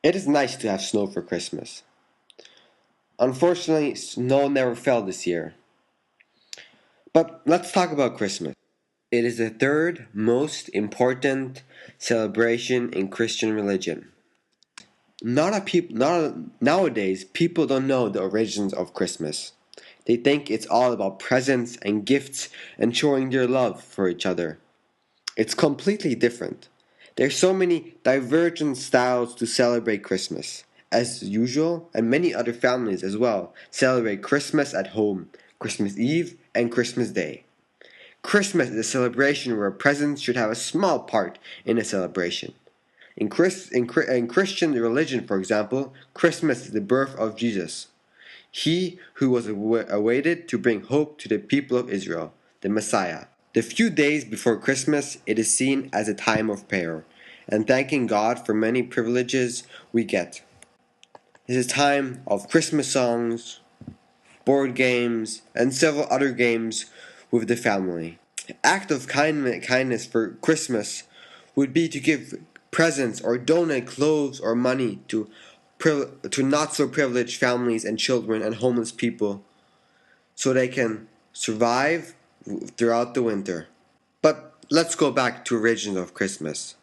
It is nice to have snow for Christmas. Unfortunately, snow never fell this year. But let's talk about Christmas. It is the third most important celebration in Christian religion. Nowadays, people don't know the origins of Christmas. They think it's all about presents and gifts and showing their love for each other. It's completely different. There's so many divergent styles to celebrate Christmas. As usual, and many other families as well celebrate Christmas at home, Christmas Eve, and Christmas Day. Christmas is a celebration where presents should have a small part in a celebration. In Christian religion, for example, Christmas is the birth of Jesus. He who was awaited to bring hope to the people of Israel, the Messiah. The few days before Christmas, it is seen as a time of prayer and thanking God for many privileges we get. It is a time of Christmas songs, board games, and several other games with the family. An act of kindness for Christmas would be to give presents or donate clothes or money to not so privileged families and children and homeless people so they can survive throughout the winter. But let's go back to origins of Christmas.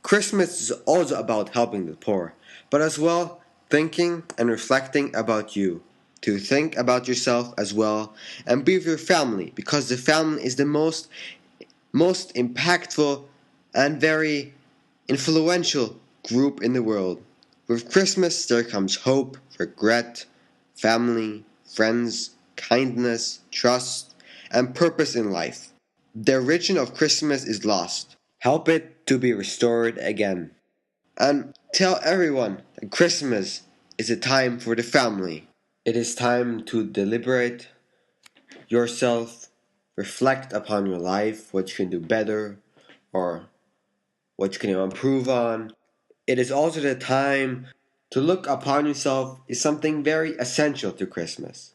Christmas is also about helping the poor, but as well thinking and reflecting about you. To think about yourself as well and be with your family because the family is the most impactful and very influential group in the world. With Christmas there comes hope, regret, family, friends, kindness, trust, and purpose in life. The origin of Christmas is lost. Help it to be restored again. And tell everyone that Christmas is a time for the family. It is time to deliberate yourself, reflect upon your life, what you can do better, or what you can improve on. It is also the time to look upon yourself is something very essential to Christmas.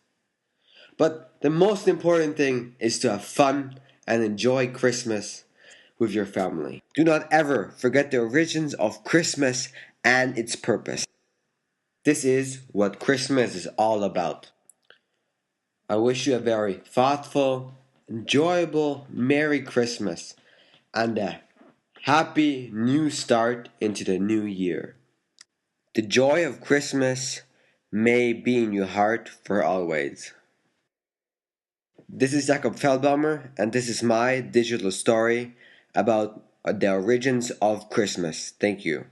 But the most important thing is to have fun and enjoy Christmas with your family. Do not ever forget the origins of Christmas and its purpose. This is what Christmas is all about. I wish you a very thoughtful, enjoyable, Merry Christmas and a happy new start into the new year. The joy of Christmas may be in your heart for always. This is Jakob Feldbaumer, and this is my digital story about the origins of Christmas. Thank you.